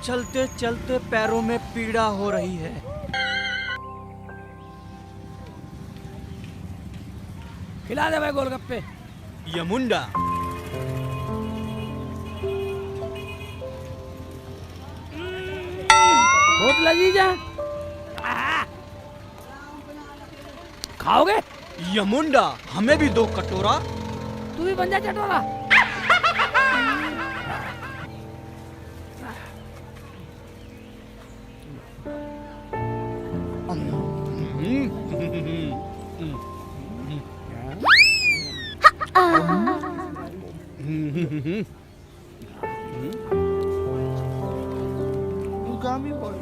चलते चलते पैरों में पीड़ा हो रही है। खिला दे भाई गोलगप्पे। यमुंडा, बहुत लजीज है। खाओगे? यमुंडा, हमें भी दो कटोरा। तू भी बन जा चटोरा। Gummy boy.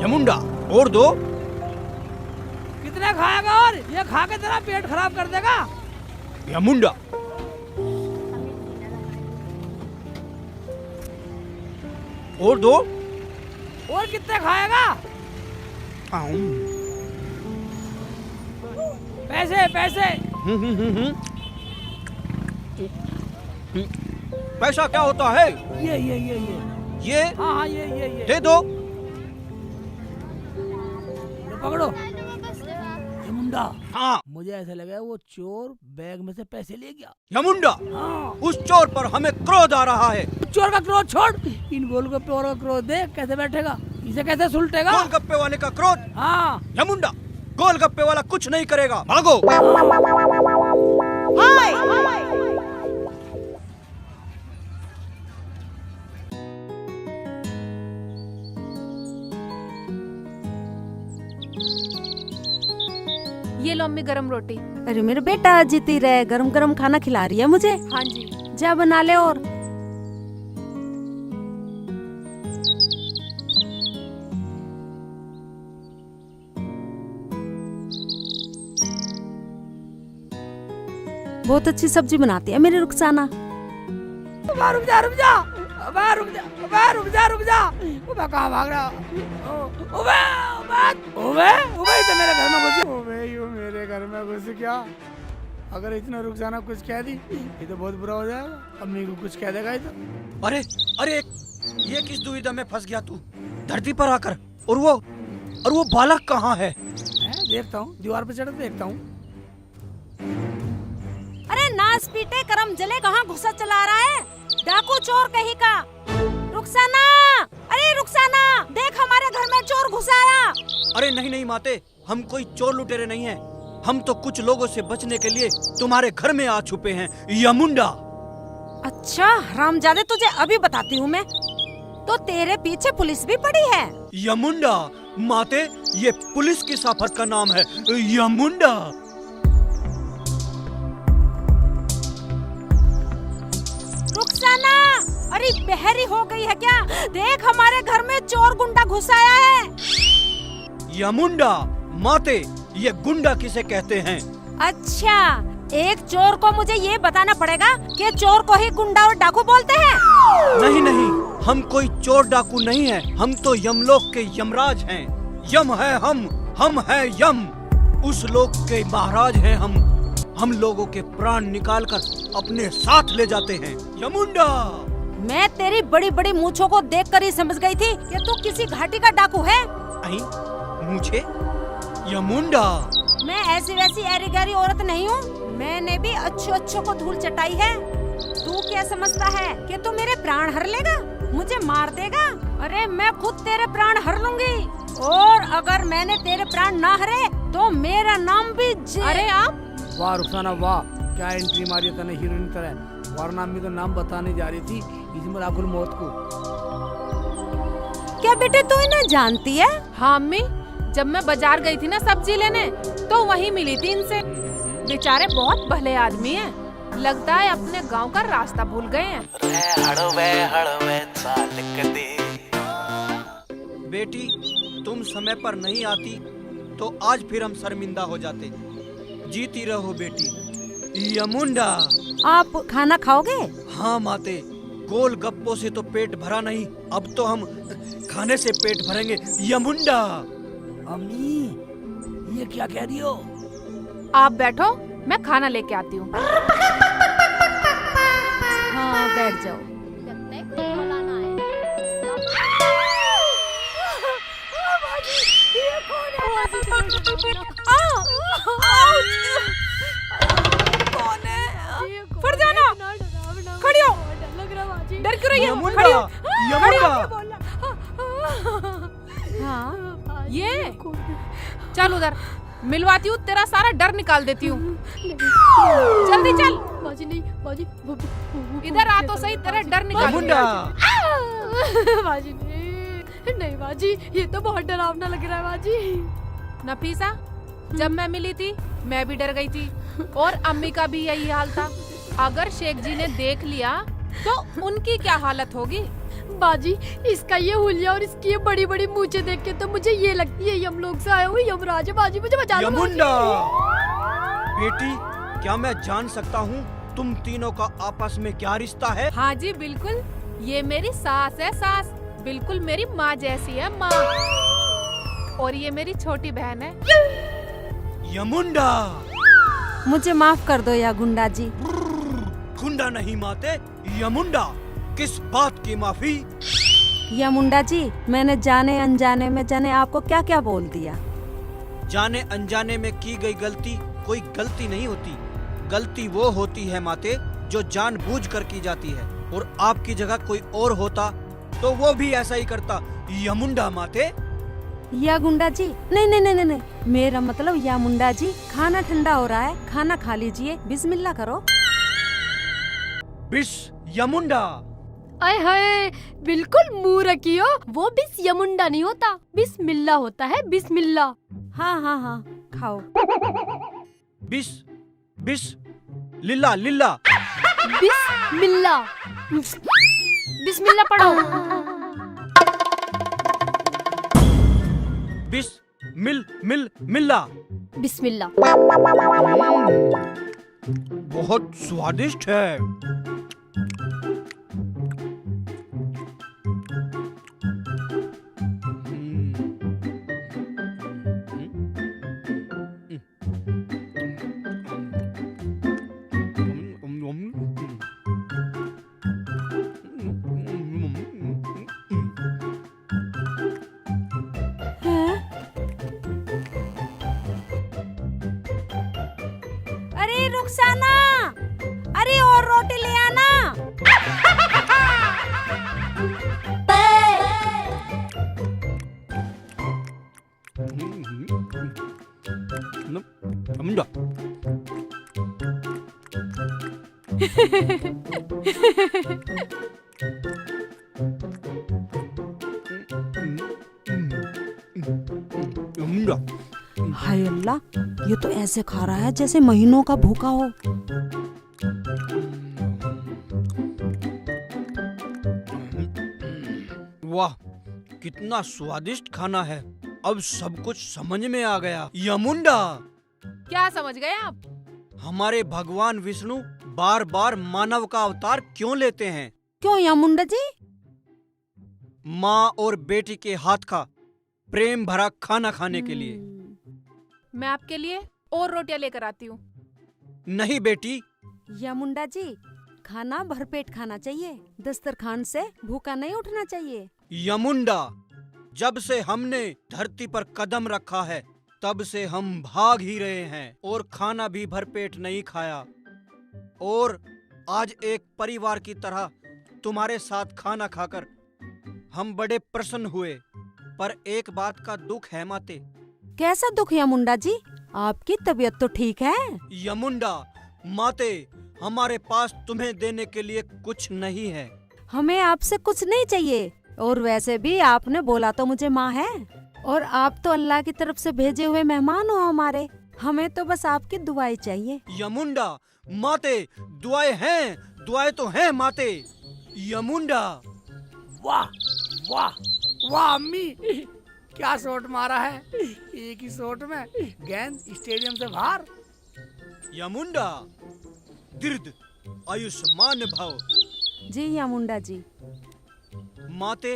यमुंडा, और दो। कितने खाएगा? और ये खा के तेरा पेट खराब कर देगा। यमुंडा, और दो। और कितने खाएगा? पैसे पैसे। पैसा क्या होता है? ये हाँ हाँ ये दे दो। लो पकड़ो। यमुंडा, हाँ। मुझे ऐसा लगा वो चोर बैग में से पैसे ले गया। यमुंडा, हाँ। उस चोर पर हमें क्रोध आ रहा है। चोर का क्रोध छोड़, इन गोलगप्पे और का क्रोध देख कैसे बैठेगा, इसे कैसे सुलटेगा। गोलगप्पे वाले का क्रोध। हाँ। यमुंडा, गोलगप्पे वाला कुछ नहीं करेगा, भागो। ये लो अम्मी गरम रोटी। अरे मेरे बेटा जीती रहे, गरम गरम खाना खिला रही है मुझे। हाँ जी। जा बना ले। और बहुत अच्छी सब्जी बनाती है मेरी रुखसाना। रुक जा रुक जा रुक जा रुक जा रुक जा। कहाँ भाग रहा? ओबे ओबे ओबे तो मेरे घर में घुसी। ओबे यू मेरे घर में घुस क्या? अगर इतना रुखसाना कुछ कह दी ये तो बहुत बुरा हो जाएगा। अम्मी को कुछ कह देगा ये तो। अरे अरे, ये किस दुविधा में फंस गया तू? धरती पर आकर। और वो बालक कहाँ है? देखता हूँ, दीवार पे चढ़ देखता हूँ। अरे नास पीटे करम जले, कहाँ घुसा चला रहा है? डाकू चोर कहीं का। रुखसाना, अरे रुखसाना, देख हमारे घर में चोर घुसा आया। अरे नहीं नहीं माते, हम कोई चोर लुटेरे नहीं हैं। हम तो कुछ लोगों से बचने के लिए तुम्हारे घर में आ छुपे हैं, यमुंडा। अच्छा हरामजादे, तुझे अभी बताती हूँ मैं। तो तेरे पीछे पुलिस भी पड़ी है। यमुंडा, माते ये पुलिस की साफत का नाम है, यमुंडा। रुखसाना, अरे बहरी हो गई है क्या? देख हमारे घर में चोर गुंडा घुस आया है। यमुंडा, माते ये गुंडा किसे कहते हैं? अच्छा, एक चोर को मुझे ये बताना पड़ेगा कि चोर को ही गुंडा और डाकू बोलते हैं। नहीं नहीं, हम कोई चोर डाकू नहीं है। हम तो यमलोक के यमराज हैं। यम है हम है यम। उस लोक के महाराज हैं हम लोगों के प्राण निकालकर अपने साथ ले जाते हैं, यमुंडा। मैं तेरी बड़ी बड़ी मूंछों को देखकर ही समझ गई थी कि तू किसी घाटी का डाकू है। मुझे यमुंडा, मैं ऐसी वैसी ऐरी गैरी औरत नहीं हूँ। मैंने भी अच्छों को धूल चटाई है। तू क्या समझता है कि तू मेरे प्राण हर लेगा, मुझे मार देगा? अरे मैं खुद तेरे प्राण हर लूंगी। और अगर मैंने तेरे प्राण ना हरे तो मेरा नाम भी अरे आप? वाह रुखसाना वाह, क्या एंट्री मारी तने हीरोइन तरह। वरना अम्मी तो नाम बताने जा रही थी इसमें राहुल मौत को। क्या बेटे तू इन्हें जानती है? हाँ अम्मी, जब मैं बाजार गई थी ना सब्जी लेने तो वहीं मिली थी इनसे। बेचारे बहुत भले आदमी हैं। लगता है अपने गांव का रास्ता भूल गए हैं। बेटी तुम समय पर नहीं आती तो आज फिर हम शर्मिंदा हो जाते। जीती रहो बेटी। यमुंडा। आप खाना खाओगे? हाँ माते, गोल गप्पों से तो पेट भरा नहीं, अब तो हम खाने से पेट भरेंगे। यमुंडा। अम्मी ये क्या कह रही हो? आप बैठो, मैं खाना लेके आती हूँ। हाँ बैठ जाओ। कौन है? फरजाना, खड़ी हो। डर क्यों रही हो? खड़ी हो। यमुंडा। हाँ ये चल उधर, मिलवाती हूँ, तेरा सारा डर निकाल देती हूँ। जल्दी चल। बाजी नहीं, बाजी इधर आ तो सही, तेरा डर निकाल। यमुंडा। बाजी नहीं बाजी, ये तो बहुत डरावना लग रहा है बाजी। नफीसा, जब मैं मिली थी मैं भी डर गई थी, और अम्मी का भी यही हाल था। अगर शेख जी ने देख लिया तो उनकी क्या हालत होगी? बाजी, इसका ये हुलिया और इसकी ये बड़ी बड़ी मूंछें देख के तो मुझे ये लगती है यमलोक से आए हुए यमराज है। बाजी मुझे बचा लो। यमुंडा। बेटी, क्या मैं जान सकता हूँ तुम तीनों का आपस में क्या रिश्ता है? हाँ जी बिल्कुल, ये मेरी सास है, सास बिल्कुल मेरी माँ जैसी है, माँ। और ये मेरी छोटी बहन है। यमुंडा। मुझे माफ कर दो या गुंडा जी। गुंडा नहीं माते, यमुंडा। किस बात की माफी? या मुंडा जी, मैंने जाने अनजाने में जाने आपको क्या क्या बोल दिया। जाने अनजाने में की गई गलती कोई गलती नहीं होती। गलती वो होती है माते जो जानबूझकर की जाती है, और आपकी जगह कोई और होता तो वो भी ऐसा ही करता। यमुंडा माते। या गुंडा जी, नहीं नहीं नहीं नहीं, मेरा मतलब या मुंडा जी, खाना ठंडा हो रहा है, खाना खा लीजिए, बिस्मिल्लाह करो। बिस यमुंडा। आए हाय, बिल्कुल मुंह रखियो। वो बिस यमुंडा नहीं होता, बिस्मिल्लाह होता है, बिस्मिल्लाह। हाँ हाँ हाँ, खाओ। बिस बिस लिल्ला लिल्ला। बिस्मिल्लाह, बिस्मिल्लाह पढ़ो। बिस मिल मिल मिल्ला। बिस्मिल्लाह। बहुत स्वादिष्ट है। अरे रुखसाना, अरे और रोटी ले आना। यमुंडा। यमुंडा। हाय अल्लाह, ये तो ऐसे खा रहा है जैसे महीनों का भूखा हो। वाह, कितना स्वादिष्ट खाना है। अब सब कुछ समझ में आ गया। यमुंडा, क्या समझ गए आप? हमारे भगवान विष्णु बार बार मानव का अवतार क्यों लेते हैं? क्यों या मुंडा जी? माँ और बेटी के हाथ का प्रेम भरा खाना खाने के लिए। मैं आपके लिए और रोटियां लेकर आती हूँ। नहीं बेटी। या मुंडा जी, खाना भरपेट खाना चाहिए, दस्तरखान से भूखा नहीं उठना चाहिए। यमुंडा, जब से हमने धरती पर कदम रखा है तब से हम भाग ही रहे हैं और खाना भी भरपेट नहीं खाया, और आज एक परिवार की तरह तुम्हारे साथ खाना खाकर हम बड़े प्रसन्न हुए। पर एक बात का दुख है माते। कैसा दुख या मुंडा जी? आपकी तबीयत तो ठीक है। यमुंडा माते, हमारे पास तुम्हें देने के लिए कुछ नहीं है। हमें आपसे कुछ नहीं चाहिए, और वैसे भी आपने बोला तो मुझे माँ है, और आप तो अल्लाह की तरफ से भेजे हुए मेहमान हो हमारे। हमें तो बस आपकी दुआएं चाहिए। यमुंडा माते, दुआएं हैं, दुआएं तो हैं माते। यमुंडा। वाह वाह वाह अम्मी, क्या शॉट मारा है। एक ही शॉट में गेंद स्टेडियम से बाहर। यमुंडा दीर्घ आयुष्मान भव। जी यामुंडा जी। माते,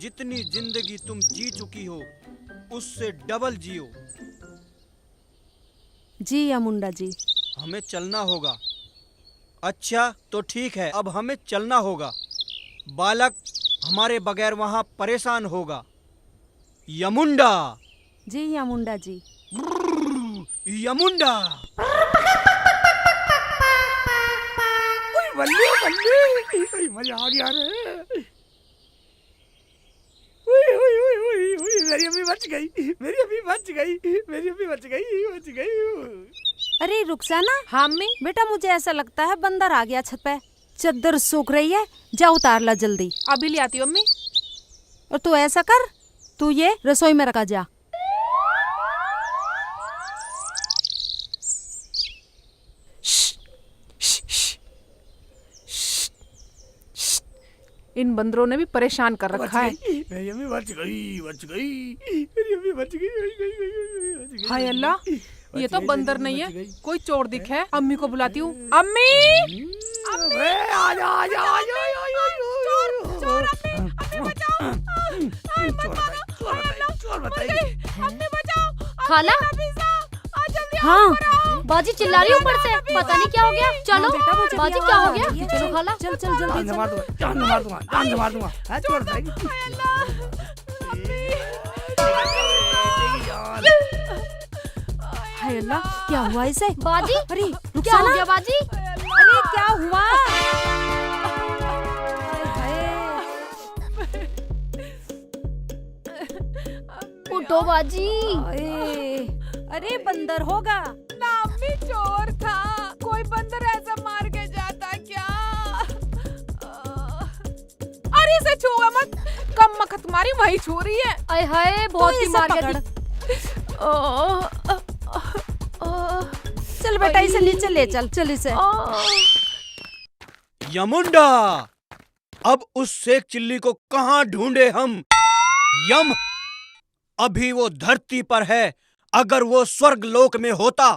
जितनी जिंदगी तुम जी चुकी हो उससे डबल जियो। जी यामुंडा जी। हमें चलना होगा। अच्छा तो ठीक है, अब हमें चलना होगा। बालक हमारे बगैर वहां परेशान होगा। यमुंडा। जी यामुंडा जी। यमुंडा। बल्ले बल्ले, मजा आ गया रे। मेरी अम्मी बच गई, मेरी अम्मी बच गई, मेरी अम्मी बच गई, बच गई। अरे रुखसाना। हाँ अम्मी। बेटा मुझे ऐसा लगता है बंदर आ गया छत पे। चद्दर सूख रही है, जा उतार ला जल्दी। अभी ले आती हूँ अम्मी। और तू ऐसा कर, तू ये रसोई में रखा जा। इन बंदरों ने भी परेशान कर रखा है। मेरी अम्मी बच गई, बच गई, मेरी अम्मी बच गई। हाय अल्लाह, ये तो बंदर नहीं है, कोई चोर दिखे। अम्मी को बुलाती हूँ। अम्मी, अबे आजा आजा आजा चोर, अम्मी बचाओ, चोर बताइए। अम्मी बचाओ। खाला। हाँ बाजी चिल्ला रही ऊपर से, पता नहीं क्या हो गया। चलो बाजी क्या हो गया? चलो खाला। चल चल जल्दी जान से मार दूंगा, जान से मार दूंगा, जान से मार दूंगा। है चोर बताइए। हाय अल्लाह, क्या हुआ इसे? बाजी अरे क्या हो रुखसाना, गया बाजी? अरे क्या हुआ? उठो बाजी। अरे बंदर होगा। ना अम्मी, चोर था। कोई बंदर ऐसा मार के जाता क्या? अरे इसे छुआ मत, कम मखत तुम्हारी वही छू रही है। अय हाय बहुत तो ही इसे मार पकड़। गया। चल बेटा इसे नीचे ले चल, चल इसे। यमुंडा, अब उस शेख चिल्ली को कहां ढूंढे हम? यम अभी वो धरती पर है। अगर वो स्वर्ग लोक में होता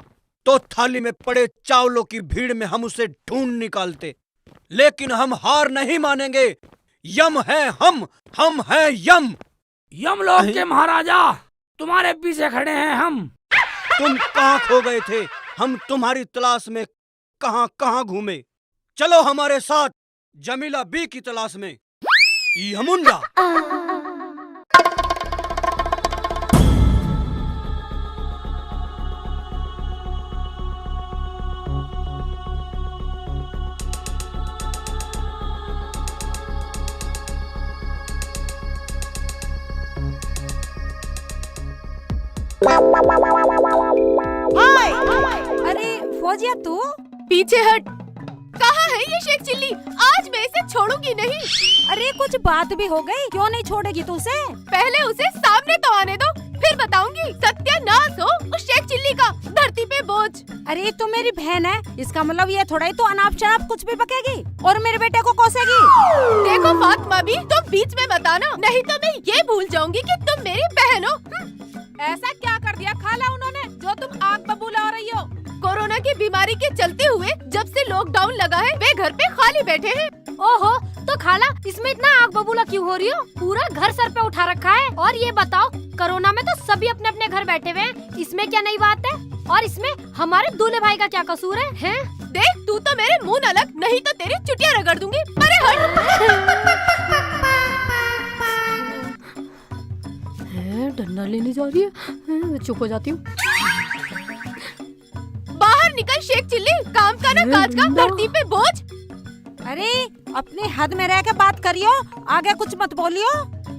तो थाली में पड़े चावलों की भीड़ में हम उसे ढूंढ निकालते, लेकिन हम हार नहीं मानेंगे। यम है हम हैं यम। यमलोक के महाराजा, तुम्हारे पीछे खड़े हैं हम। तुम कहां खो गए थे? हम तुम्हारी तलाश में कहां कहां घूमे। चलो हमारे साथ जमीला बी की तलाश में। यमुंडा। अरे फौजिया तू? पीछे हट। कहाँ है ये शेख चिल्ली? आज मैं इसे छोड़ूंगी नहीं। अरे कुछ बात भी हो गई, क्यों नहीं छोड़ेगी तू उसे? पहले उसे सामने तो आने दो, फिर बताऊंगी। सत्यानाश हो उस शेख चिल्ली का, धरती पे बोझ। अरे तू मेरी बहन है, इसका मतलब ये थोड़ा ही तो अनाप शनाप कुछ भी बकेगी और मेरे बेटे को कोसेगी। देखो फातिमा भी, तुम बीच में मत आना, नहीं तो मैं ये भूल जाऊंगी कि तुम मेरी बहन हो। ऐसा क्या कर दिया खाला उन्होंने जो तुम आग बबूला हो रही हो? कोरोना की बीमारी के चलते हुए जब से लॉकडाउन लगा है वे घर पे खाली बैठे हैं। ओहो, तो खाला इसमें इतना आग बबूला क्यों हो रही हो? पूरा घर सर पे उठा रखा है। और ये बताओ, कोरोना में तो सभी अपने अपने घर बैठे हुए हैं, इसमें क्या नई बात है? और इसमें हमारे दूल्हे भाई का क्या कसूर है? हैं? देख तू तो मेरे मुंह न लग, नहीं तो तेरी चुटिया रगड़ दूंगी। अरे हट। डंडा लेने जा रही है, चुप हो जाती हूँ। बाहर निकल शेख चिल्ली, काम का ना काज का, धरती पे बोझ। अरे अपनी हद में रह के बात करियो, आगे कुछ मत बोलियो।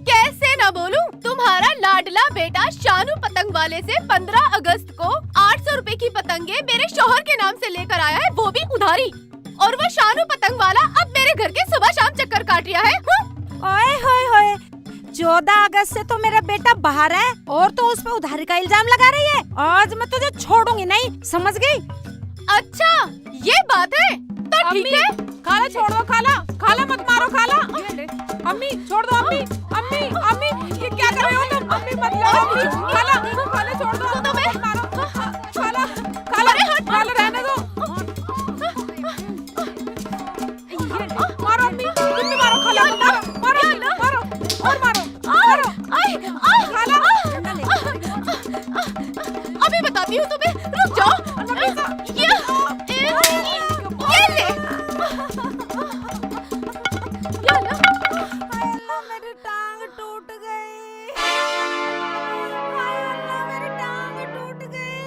कैसे ना बोलूं? तुम्हारा लाडला बेटा शानू पतंग वाले से 15 अगस्त को 800 रुपए की पतंगे मेरे शौहर के नाम से लेकर आया है, वो भी उधारी। और वो शानू पतंग वाला अब मेरे घर के सुबह शाम चक्कर काट रहा है। ओए होए होए, 14 अगस्त से तो मेरा बेटा बाहर है और तो उस पे उधारी का इल्जाम लगा रही है। आज मैं तुझे छोड़ूंगी नहीं, समझ गई? अच्छा ये बात है तो ठीक है। खाला छोड़ दो, खाला खाला मत मारो खाला। अम्मी छोड़ दो, अम्मी अम्मी अम्मी ये क्या कर रहे हो तुम? अम्मी मत लड़ो, खाला खाला छोड़ दो, मत मारो खाला खाला खाला रहने देती हूँ तुम्हें, रुक जाओ। ये ले। ये लो। हाय अल्लाह, मेरी टांग टूट गई। हाय अल्लाह, मेरी टांग टूट गई।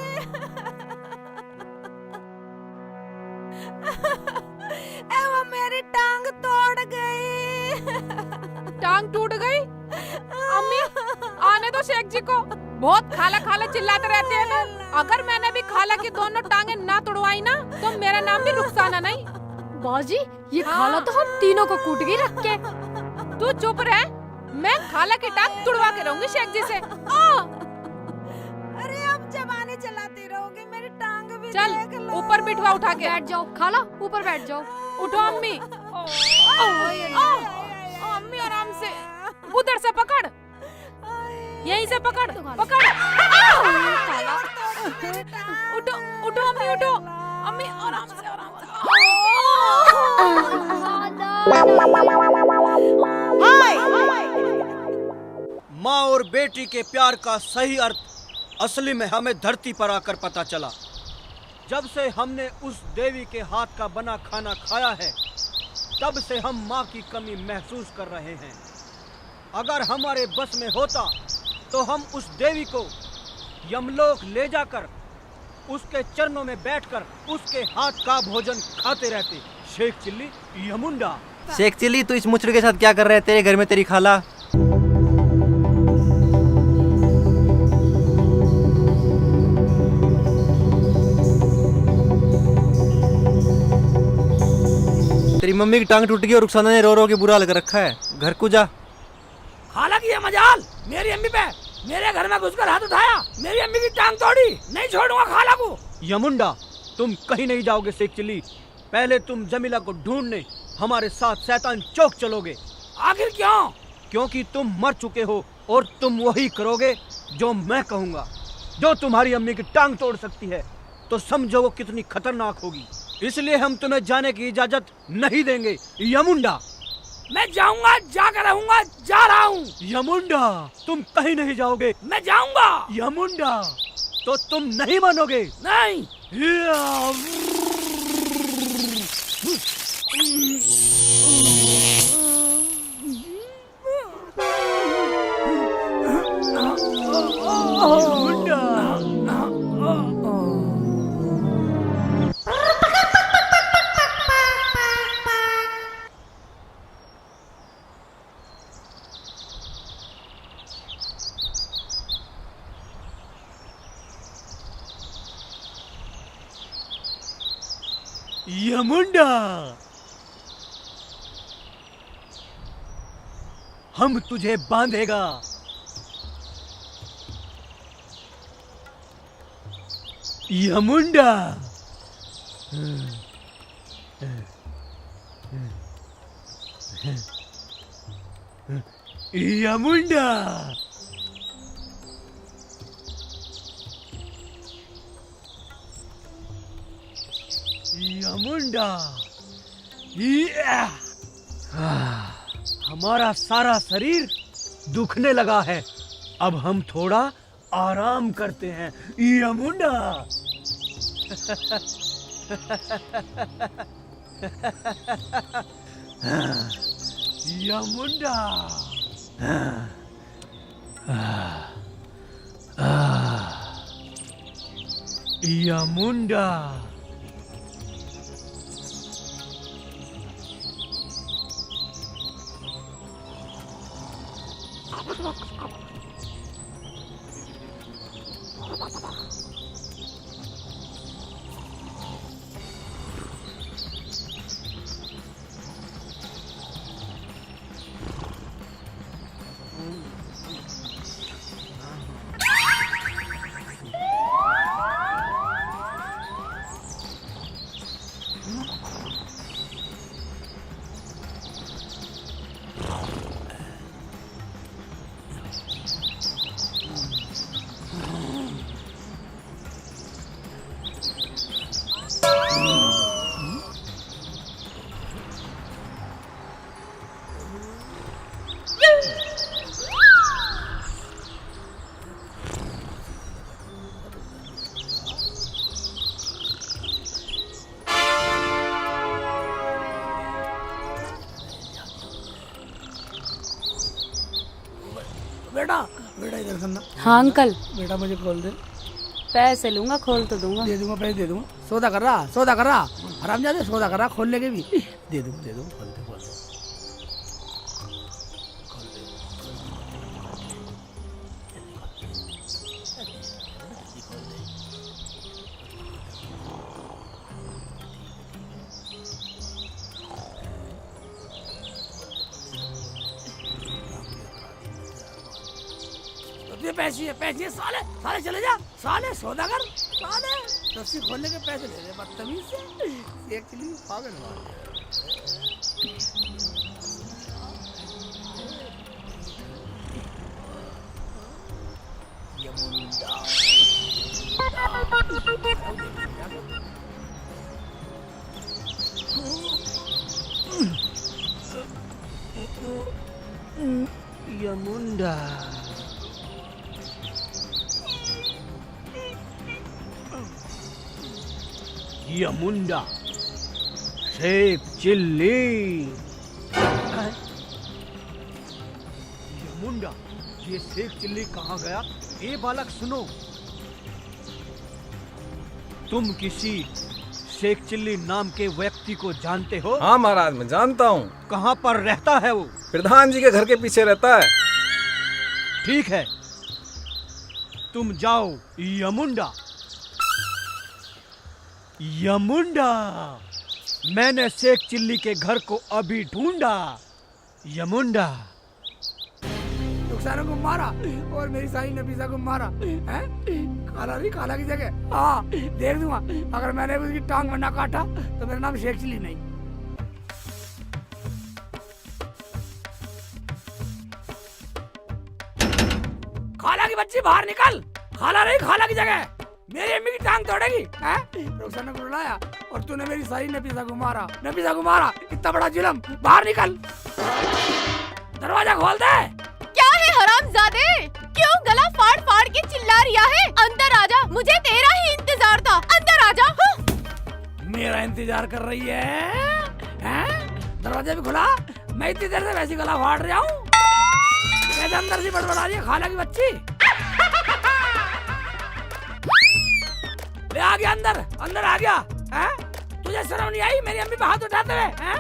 ए वो मेरी टांग तोड़ गई। टांग टूट गई? अम्मी आने दो शेख जी को, बहुत खाला खाला चिल्लाते रहते हैं ना। अगर मैंने भी खाला की दोनों टांगे ना तोड़वाई ना तो मेरा नाम भी रुखसाना नहीं। बाजी, ये खाला तो हम तीनों को कूट गई रख के। तू चुप रह, मैं खाला की टांग तुड़वा के रहूंगी शेख जी से। अरे अब जबाने चलाती रहोगे, मेरी टांग भी चल देख लो। ऊपर बिठवा उठा के। बैठ जाओ खाला, ऊपर बैठ जाओ। उठो अम्मी। अम्मी आराम से, उधर से पकड़, यहीं से पकड़ पकड़। उठो उठो अम्मी, उठो अम्मी, आराम से आराम से। माँ और बेटी के प्यार का सही अर्थ असली में हमें धरती पर आकर पता चला। जब से हमने उस देवी के हाथ का बना खाना खाया है, तब से हम माँ की कमी महसूस कर रहे हैं। अगर हमारे बस में होता तो हम उस देवी को यमलोक ले जाकर उसके चरणों में बैठकर उसके हाथ का भोजन खाते रहते। शेख चिल्ली यमुंडा। शेख चिल्ली, तू इस मुचड़ के साथ क्या कर रहे हैं? तेरे घर में तेरी खाला। तेरी मम्मी की टांग टूट गई और रुखसाना ने रो रो के बुरा लग रखा है। घर को जा। खाला की ये मजाल, मेरी अम्मी पे मेरे घर में घुसकर हाथ उठाया, मेरी अम्मी की टांग तोड़ी। नहीं छोड़ूंगा खाला को। यमुंडा, तुम कहीं नहीं जाओगे शेख चिल्ली। पहले तुम जमीला को ढूंढने हमारे साथ शैतान चौक चलोगे। आखिर क्यों? क्योंकि तुम मर चुके हो और तुम वही करोगे जो मैं कहूँगा। जो तुम्हारी अम्मी की टांग तोड़ सकती है तो समझो वो कितनी खतरनाक होगी। इसलिए हम तुम्हें जाने की इजाजत नहीं देंगे यमुंडा। मैं जाऊंगा, जाकर रहूंगा, जा रहा हूँ। यमुंडा, तुम कहीं नहीं जाओगे। मैं जाऊंगा। यमुंडा, तो तुम नहीं मानोगे। नहीं। यमुंडा, हम तुझे बांधेगा। यमुंडा, यमुंडा, यमुंडा। हमारा सारा शरीर दुखने लगा है, अब हम थोड़ा आराम करते हैं यमुंडा। यमुंडा, यमुंडा। हाँ अंकल, बेटा मुझे खोल दे। पैसे लूंगा, खोल तो दूंगा। दे दूंगा, पैसे दे दूंगा। सौदा कर रहा, सौदा कर रहा, हरामजादे सौदा कर रहा, खोल लेके भी दे दूंगा, दे दूंगा, खोल दे, खोल दे। ये पैसे है, पैसे है, साले साले चले जा, साले सौदागर, साले रस्सी खोलने के पैसे ले रहे बदतमीज से। एक्चुअली पागल मार यमुंडा। यमुंडा, शेख चिल्ली। यमुंडा, ये शेख चिल्ली कहाँ गया? ए बालक सुनो, तुम किसी शेख चिल्ली नाम के व्यक्ति को जानते हो? हाँ महाराज, मैं जानता हूँ। कहाँ पर रहता है वो? प्रधान जी के घर के पीछे रहता है। ठीक है, तुम जाओ यमुंडा। यमुंडा, मैंने शेख चिल्ली के घर को अभी ढूंढा। यमुंडा, रुखसाना को मारा और मेरी साई नफीसा को मारा है? काला नहीं, काला की जगह हाँ देख दूंगा। अगर मैंने उसकी टांग में ना काटा तो मेरा नाम शेख चिल्ली नहीं। खाला की बच्ची बाहर निकल, खाला नहीं, खाला की जगह मेरी अम्मी की टांग तोड़ेगी हैं? रुखसाना को रुलाया और तूने मेरी साई नफीसा को मारा, नफीसा को मारा, इतना बड़ा जुल्म। बाहर निकल, दरवाजा खोल दे। क्या है हरामजादे? क्यों गला फाड़ फाड़ के चिल्ला रिया है? अंदर आजा, मुझे तेरा ही इंतजार था। अंदर आजा। मेरा इंतजार कर रही है हैं? दरवाजा भी खुला, मैं इतनी देर से वैसी गला फाड़ रहा हूँ। कैसे अंदर से बड़बड़ा रही है खाला की बच्ची? ले आ गया अंदर, अंदर आ गया हैं? तुझे शर्म नहीं आई मेरी अम्मी पे हाथ उठाते हुए हैं?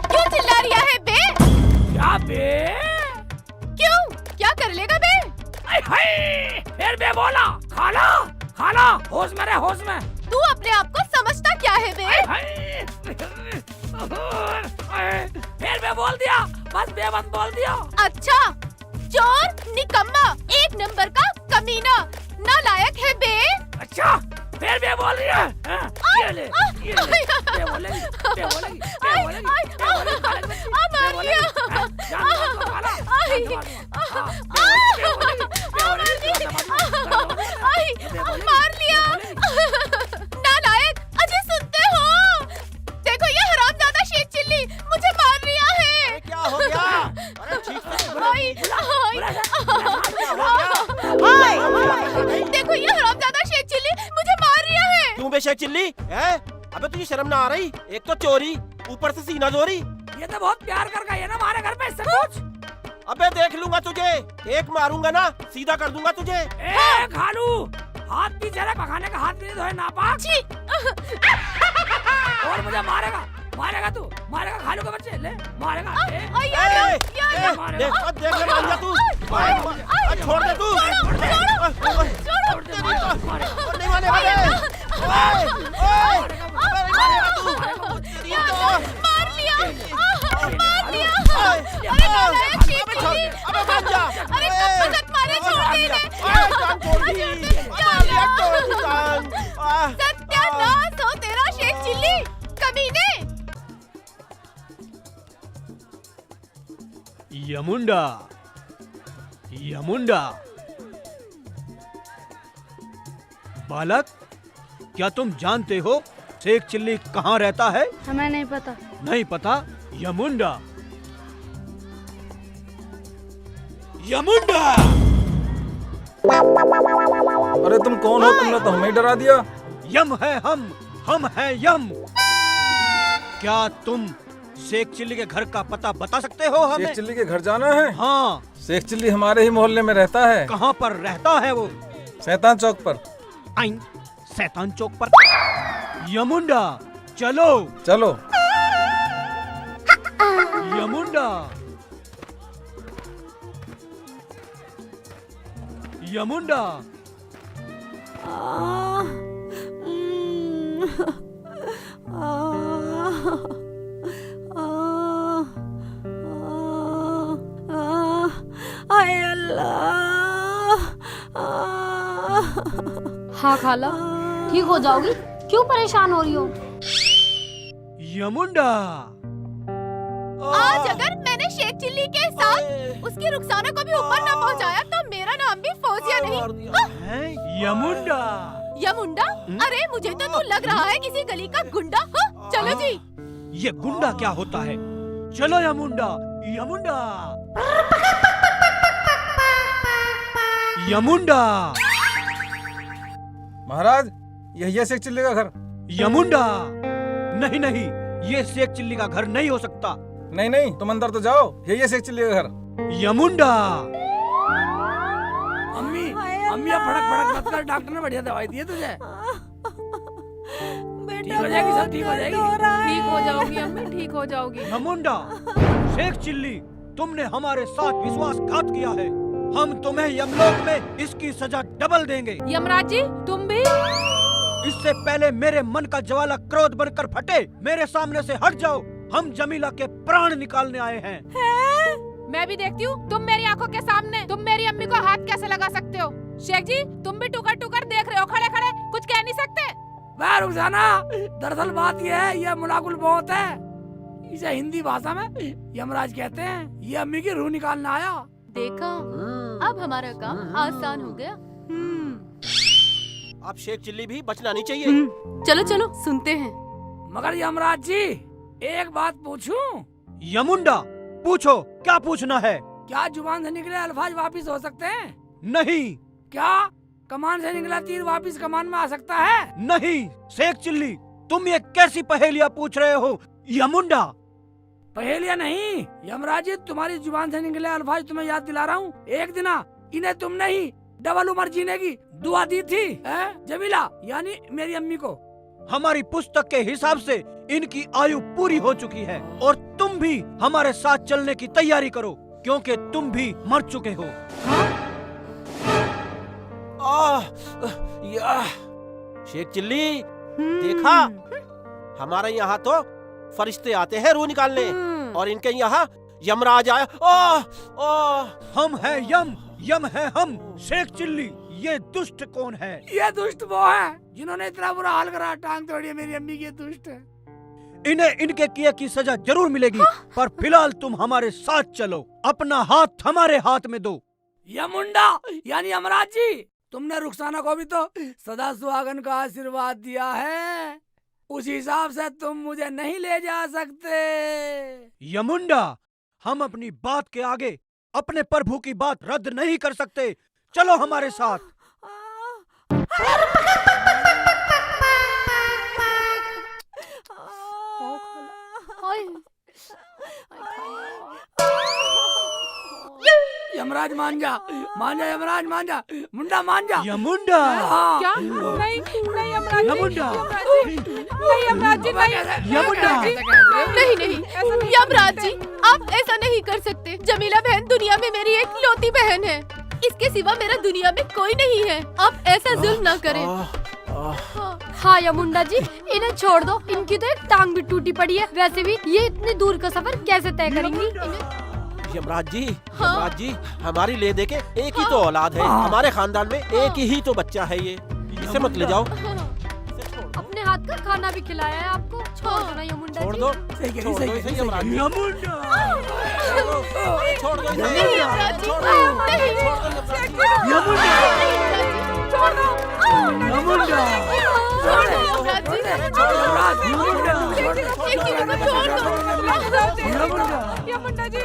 क्यों चिल्ला रिया है बे? क्या बे? क्यों? क्या कर लेगा बे? आई हाय, फिर बे बोला। खाला, खाला, होश में रहे, होश में। तू अपने आप को समझता क्या है बे? हाय, फिर बे बोल दिया, बस बे बस बोल दिया। अच्छा, चोर, निकम्मा, एक नंबर का कमीना, नालायक है बे। अच्छा, फिर बे बोल रही है हैं? ये ले, ये ले, बे बोलेगी, बे बोलेगी, बे बोलेगी, बे बोलेगी, खाला की बच्ची, बे बोलेगी, हैं? जान दो खाला, जान दो, हाँ, बे बोलेगी, बे बोलेगी, बे बोलेगी, बे बोलेगी, मार लिया। नालायक, अजय सुनते हो? देखो ये हरामजादा शेख चिल्ली मुझे मार रिया है। क्या हो गया? अरे ठीक देखो ये हरामजादा शेख चिल्ली मुझे मार रिया है। क्यों बे शेख चिल्ली? है? अबे तुझे शर्म ना आ रही? एक तो चोरी, ऊपर से सीना जोरी। ये तो बहुत प्यार कर गई है ना हमारे घर पे, इससे पूछ। अबे देख लूंगा तुझे, एक मारूंगा ना सीधा कर दूंगा तुझे। ए खालू, हाथ पीछे रख, पकाने का हाथ नहीं धोए नापाक। और मुझे मारेगा, मारेगा तू, मारेगा खालू के बच्चे, ले मारेगा। देख ले मान जा तू। छोड़ दे तू। नहीं मानेगा बे। मार लिया, मार लिया। अरे नालायक शेख चिल्ली, अबे मान जा। अरे कब तक मारे, छोड़ दे इन्हें। सत्यानाश हो तेरा शेख चिल्ली, कमीने। यमुंडा, यमुंडा। बालक, क्या तुम जानते हो शेख चिल्ली कहाँ रहता है? हमें नहीं पता। नहीं पता? यमुंडा, यमुंडा। अरे तुम कौन हो? तुमने तो हमें ही डरा दिया। यम है हम है यम। क्या तुम शेख चिल्ली के घर का पता बता सकते हो हमें? शेख चिल्ली के घर जाना है? हाँ। शेख चिल्ली हमारे ही मोहल्ले में रहता है, कहाँ पर रहता है वो? शैतान चौक पर। आइन शैतान चौक पर। यमुंडा चलो। चलो। यमुंडा यमुंडा हाय अल्लाह। हाँ खाला, ठीक हो जाओगी, क्यों परेशान हो रही हो? यमुंडा आज अगर मैंने शेख चिल्ली के साथ उसकी रुखसाना को भी ऊपर ना पहुंचाया तो मेरा नाम भी फौजिया नहीं। है यमुंडा। यमुंडा? अरे मुझे तो तू लग रहा है किसी गली का गुंडा। हाँ? चलो जी। ये गुंडा क्या होता है? चलो यमुंडा। यमुंडा यमुंडा महाराज, यही है शेख चिल्ली का घर। यमुंडा नहीं नहीं, ये शेख चिल्ली का घर नहीं हो सकता। नहीं नहीं, तुम अंदर तो जाओ, यही है शेख चिल्ली का घर। यमुंडा अम्मी अम्मी अब फड़क फड़क मत कर, डॉक्टर ने बढ़िया दवाई दी है तुझे। ठीक हो जाएगी, सब ठीक हो जाएगी। ठीक हो जाओगी अम्मी, ठीक हो जाओगी। यमुंडा, शेख चिल्ली तुमने हमारे साथ विश्वासघात किया है। हम तुम्हें यमलोक में इसकी सजा डबल देंगे। यमराज जी तुम भी? इससे पहले मेरे मन का ज्वाला क्रोध बनकर फटे, मेरे सामने से हट जाओ। हम जमीला के प्राण निकालने आए हैं। मैं भी देखती हूँ, तुम मेरी आंखों के सामने तुम मेरी अम्मी को हाथ कैसे लगा सकते हो? शेख जी तुम भी टुकर टुकर देख रहे हो खड़े खड़े, कुछ कह नहीं सकते? वह रुक जाना, दरअसल बात यह है, यह मुलाकुल बहुत है। इसे हिंदी भाषा में यमराज कहते हैं। ये अम्मी की रूह निकालने आया। देखा, अब हमारा काम आसान हो गया। अब शेख चिल्ली भी बचना नहीं चाहिए। चलो चलो सुनते हैं। मगर यमराज जी एक बात पूछूं? यमुंडा पूछो, क्या पूछना है? क्या जुबान से निकले अल्फाज वापिस हो सकते हैं? नहीं। क्या कमान से निकला तीर वापिस कमान में आ सकता है? नहीं। शेख चिल्ली तुम ये कैसी पहेलियाँ पूछ रहे हो? यमुंडा पहेलियाँ नहीं, यमराज जी तुम्हारी जुबान से निकले अल्फाज तुम्हें याद दिला रहा हूँ। एक दिन इन्हें तुमने ही डबल उम्र जीने की दुआ दी थी, जमीला यानी मेरी अम्मी को। हमारी पुस्तक के हिसाब से इनकी आयु पूरी हो चुकी है और तुम भी हमारे साथ चलने की तैयारी करो, क्योंकि तुम भी मर चुके हो। शेख चिल्ली देखा, हमारे यहाँ तो फरिश्ते आते हैं रूह निकालने और इनके यहाँ यमराज आया। हम है यम, यम है हम। शेख चिल्ली ये दुष्ट कौन है? ये दुष्ट वो है जिन्होंने इतना बुरा हाल करा, टांग तोड़ी है मेरी अम्मी की। दुष्ट है। इन्हें इनके किए की सजा जरूर मिलेगी। पर फिलहाल तुम हमारे साथ चलो, अपना हाथ हमारे हाथ में दो। यमुंडा यानी यमराज जी, तुमने रुखसाना को भी तो सदा सुहागन का आशीर्वाद दिया है, उस हिसाब से तुम मुझे नहीं ले जा सकते। यमुंडा, हम अपनी बात के आगे अपने प्रभु की बात रद्द नहीं कर सकते। चलो हमारे साथ। यमराज मान जा, मान जा यमराज, मान जा मुंडा, मान जा। यमुंडा हाँ। क्या? नहीं नहीं यमराज जी, यमुंडा। नहीं यमराज जी, नहीं यमुंडा। नहीं नहीं यमराज जी, आप ऐसा नहीं कर सकते। जमीला बहन दुनिया में मेरी एक लौती बहन है, इसके सिवा मेरा दुनिया में कोई नहीं है। आप ऐसा जुल्म ना करें। हाँ यमुंडा जी, इन्हें छोड़ दो, इनकी तो एक टांग भी टूटी पड़ी है। वैसे भी ये इतनी दूर का सफर कैसे तय करेंगी? यमराज जी हमारी ले दे के एक ही तो औलाद है, हमारे खानदान में एक ही तो बच्चा है ये, इसे मत ले जाओ। अपने हाथ का खाना भी खिलाया है आपको, छोड़ दो ना यमुंडा छोड़ जी। दो, छोड़ दो इसे यमराज जी। यमुंडा छोड़ दो इसे। नहीं यमराज जी, नहीं। यमुंडा छोड़ दो। यमुंडा छोड़ दो यमराज जी। एक चीज़ को छोड़ दो। यमुंडा जी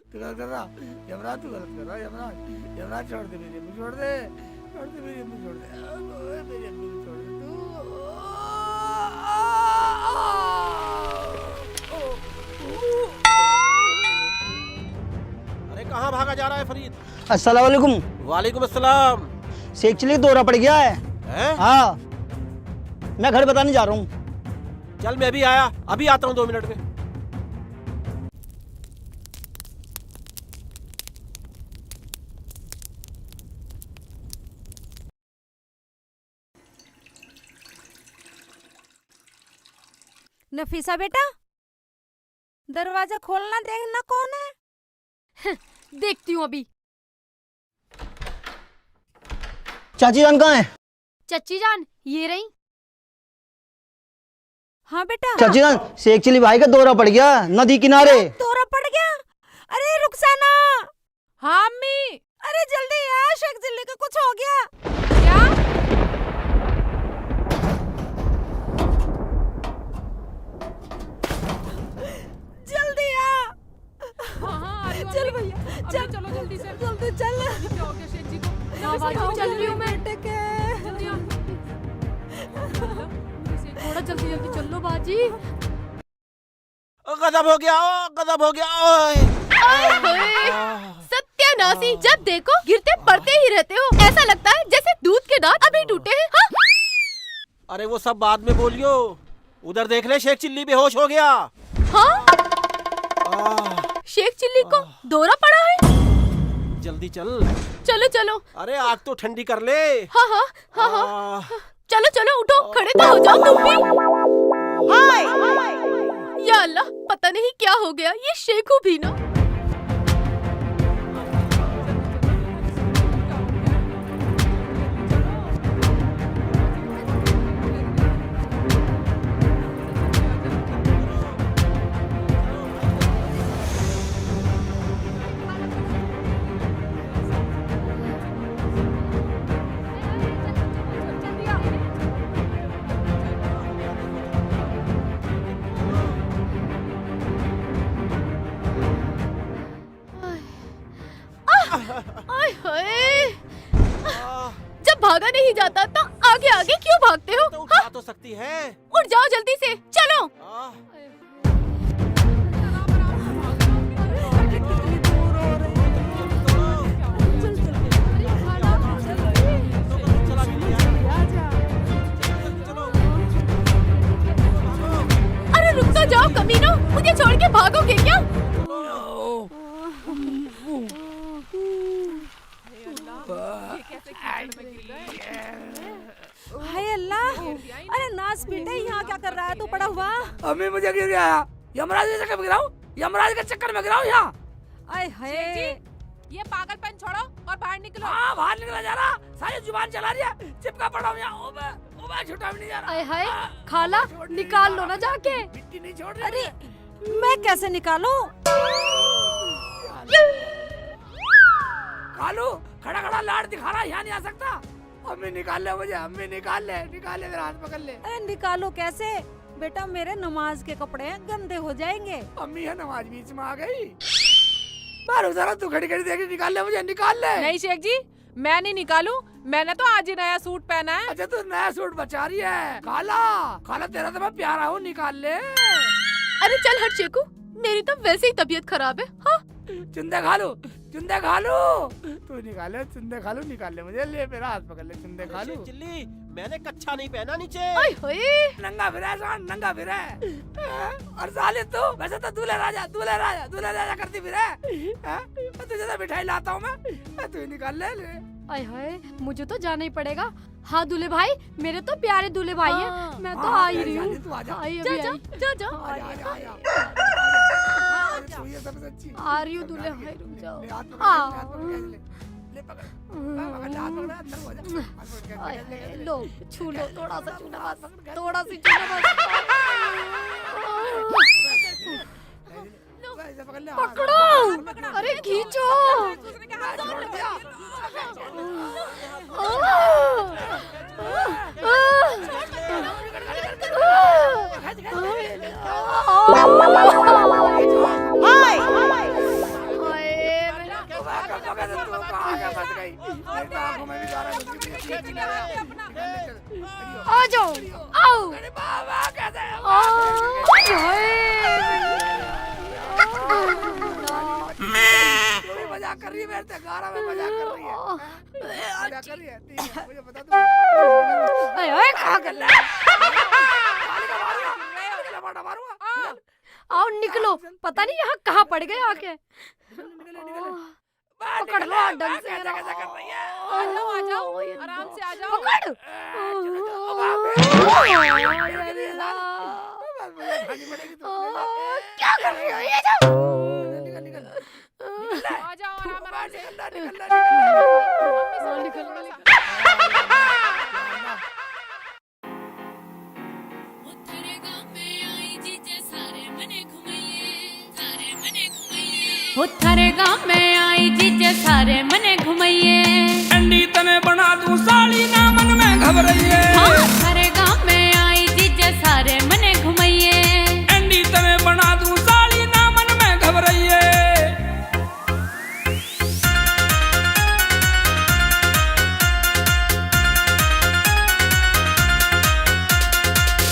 तू गलत कर रहा यमराज, तू गलत कर रहा यमराज। यमराज छोड़ दे मेरी अम्मी, छोड़ दे, छोड़ दे मेरी अम्मी, छोड़ दे मेरी अम्मी को छोड़ दे अरे कहाँ भागा जा जा रहा है फरीद? अस्सलाम वालेकुम। वालेकुम अस्सलाम। शेख चिल्ली दौरा पड़ गया है। हैं? हाँ, मैं घर बताने जा रहा हूँ। चल मैं भी आया, अभी आता हूँ 2 मिनट में। नफीसा बेटा, दरवाजा खोलना, देखना कौन है। देखती हूँ अभी। चाची जान कहाँ है? चच्ची जान ये रही। हाँ बेटा। चाची जान, शेख चिल्ली भाई का दौरा पड़ गया नदी किनारे। दौरा पड़ गया? अरे रुखसाना। हाँ अम्मी। अरे जल्दी आ, शेख चिल्ली का कुछ हो गया। क्या? जल्दी आ। हाँ हाँ आ रही हूँ चल अम्मी। भैया, अम्मी, चल चलो जल्दी से। जल्दी चल। क्या हो गया शेख जी को? हाँ बाजी चल रही हूँ मैं। बेटे के। जल्दी आ। थोड़ा जल्दी जल्दी चल लो बाजी। गजब हो गया, गजब हो गया। ओए। सत्यानाशी, जब देखो गिरते पड़ते ही रहते हो। ऐसा लगता है जैसे दूध के दांत अभी टूटे हैं। हाँ? अरे वो सब बाद में बोलियो, उधर देख ले, शेख चिल्ली बेहोश हो गया। हाँ? शेख चिल्ली को दौरा पड़ा है। जल्दी चल। चलो चलो। अरे आग तो ठंडी कर ले। हाँ हाँ हाँ हाँ। चलो चलो उठो, खड़े तो हो जाओ तुम भी। या अल्लाह, पता नहीं क्या हो गया ये शेखू भी ना। आय हाय, जब भागा नहीं जाता तो आगे आगे क्यों भागते हो? तो उठा तो सकती है। उठ जाओ जल्दी से, चलो। आह, चला भी नहीं यार। अरे रुक तो जाओ कमीनो, मुझे छोड़ के भागोगे क्या? हाय अल्लाह। अरे नास बेटे, यहाँ क्या कर रहा है तू पड़ा हुआ? अम्मी मुझे गिर गया। यमराज के चक्कर में गिरा हूँ, यमराज के चक्कर में गिरा हूँ यहाँ। आय हाय। ये पागलपन छोड़ो और बाहर निकलो। हाँ बाहर निकला जा रहा, सारी जुबान चला रही है, चिपका पड़ा हूँ यहाँ। ओबे ओबे, छुटा भी नहीं जा रहा। आय हाय, खाला निकाल लो ना जाके। मिट्टी नहीं छोड़ रही। अरे मैं कैसे निकालूं? कालू खड़ा खड़ा लाड़ दिखा रहा, यहाँ नहीं आ सकता। अम्मी निकाल ले मुझे, अम्मी निकाल ले, निकाल ले, मेरा हाथ पकड़ ले। अरे निकालो कैसे बेटा, मेरे नमाज के कपड़े गंदे हो जाएंगे। अम्मी है नमाज बीच में आ गई। बाहर जरा, तू खड़ी खड़ी देखी, निकाल ले मुझे, निकाल ले। नहीं शेख जी, मैं नहीं निकालूं, मैंने तो आज ही नया सूट पहना है। अच्छा तू नया सूट बचा रही है। काला काला, तेरा तो मैं प्यारा हूँ, निकाल ले। अरे चल हट शेखू, मेरी तो वैसे ही तबीयत खराब है। हाँ? चुंदे खा लो, चुंदे खा लो। तू निकाले, चुंदे खा लो, निकाल ले मुझे, ले मेरा हाथ पकड़ ले, चुंदे खा लो। शेख चिल्ली, मैंने कच्छा नहीं पहना नीचे। आय हाय, नंगा फिरा है, साहब, नंगा फिरा है। और साले तू वैसे तो दूल्हे राजा, दूल्हे राजा, दूल्हे राजा करती फिरा है। तुझे तो मिठाई लाता हूँ मैं, तू ही निकाल ले, ले। आय हाय, मुझे तो जाना ही पड़ेगा। हाँ दूल्हे भाई, मेरे तो प्यारे दूल्हे भाई हैं। मैं तो आ ही रही हूँ। तू आजा, आई अभी आजा, आई। जा आजा, आजा। तू ये सबसे अच्छी। आ रही हूँ दूल्हे भाई, रुक जाओ। ले हाथ पकड़, ले हाथ पकड़, ले, ले पकड़, पकड़ ले, हाथ पकड़, अंदर हो जा। हाथ पकड़ के, आय ले, ले, हाय, ले, लो छू लो, थोड़ा सा छूना हाथ बस, पकड़ के, थोड़ा सी छूना ऐसे पकड़ ले, बस। पकड़ो, अरे खींचो। छोड़ दिया। आ जाओ, आओ। मजाक कर रही है मेरे से, गारा में मजाक कर रही है, मजाक कर रही है। ठीक है, मुझे बता दो ओए कहाँ कर रहा है? आओ निकलो, पता नहीं यहाँ कहाँ पड़ गए आके। पकड़ लो ढंग से। आ जाओ आराम से आ जाओ। पकड़। क्या कर रही हो ये? आ जाओ आराम से। वो थारे गाँव में आई जीजे सारे मने घुमाइए। अंडी तने बना दूं साली ना मन में घबराइए। हाँ थारे गाँव में आई जीजे सारे मने घुमाइए। अंडी तने बना दूं साली ना मन में घबराइए।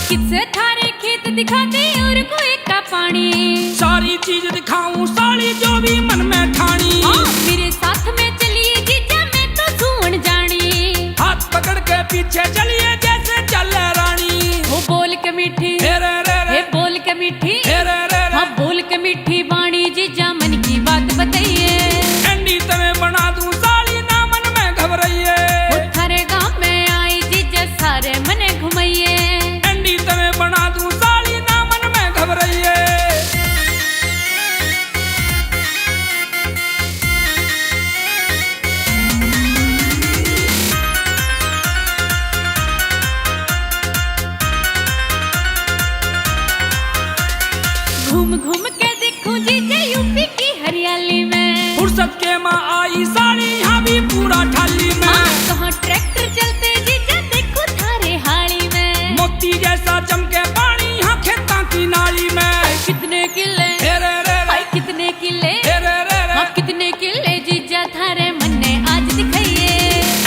किससे थारे खेत दिखा दे और कोई का पानी। सारी चीज दिखाऊं साली जो भी मन में ठानी। मेरे साथ में चलिए जीजा मैं तो सुन जानी। हाथ पकड़ के पीछे चलिए जैसे चले रानी। वो बोल के मीठी हे रे रे रे, हे बोल के मीठी हे रे रे रे। हाँ बोल के मीठी वाणी जीजा मन की बात बताइए। अंडी तने बना दूं साली ना मन में घबराइए। वो थारे गाँव में आई जीजा सारे मने घुमाइए। अंडी तने बना दूं साली ना मन में घबराइए। घूम घूम के देखूं जीजा यूपी की हरियाली में। फुर्सत के माँ आई साली यहाँ भी पूरा थाली में। कहाँ ट्रैक्टर चलते जीजा देखो थारे हाली में। मोती जैसा चमके पानी यहाँ खेता की नाली में। कितने किले हे रे रे रे, भाई कितने किले हे रे रे रे। हाँ कितने किले जीजा थारे मन ने आज दिखाइए।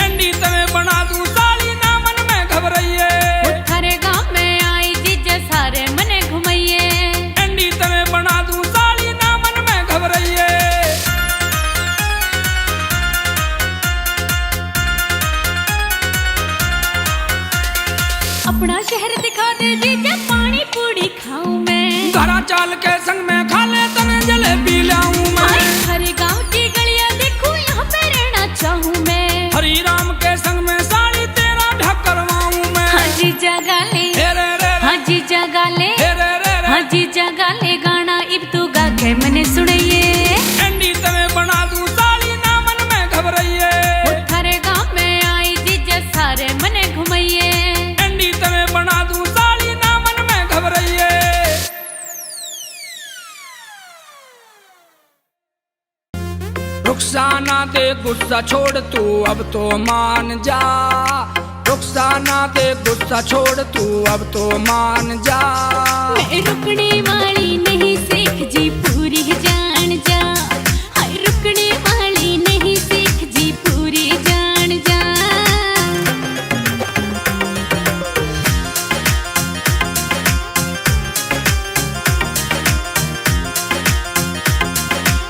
अंडी तने बना दूं साली ना मन में घबराइए। वो थारे गाँव में आई जीजा सारे मने घुमाइए। अंडी तने बना दूं साली ना मन में घबराइए। अपना शहर दिखा दे जीजा पानी पूरी खाऊं मैं। घरा चाल के संग में खा ले तने जलेबी लाऊं मैं। हरे गाँव की गलियां देखूं यहाँ पे रहना चाहूँ मैं। हरी राम के संग में साली तेरा ढक करवाऊं मैं। हाँ जीजा गाले हे रे रे रे, हाँ जीजा गाले हे रे रे रे। हाँ जीजा गाले गाना इब तू गा के मने सुनाइए। अंडी तने बना दूं साली ना मन में घबराइए। वो थारे गाँव में आई जीजा सारे मने घुमाइए। अंडी तने बना दूं साली ना मन में घबराइए। रुखसाना दे गुस्सा छोड़ तू अब तो मान जा। रुखसाना दे गुस्सा छोड़ तू अब तो मान जा। मैं रुकने वाली नहीं सीख जी पूरी जान जा। हाय रुकने वाली नहीं सीख जी पूरी जान जा।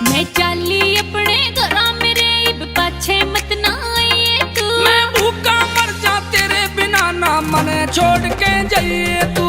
मैं चाली अपने घरा मेरे इब पाछे मत ना आइए तू। मैं भूखा मर जा तेरे बिना ना मने छोड़ के जाइए तू।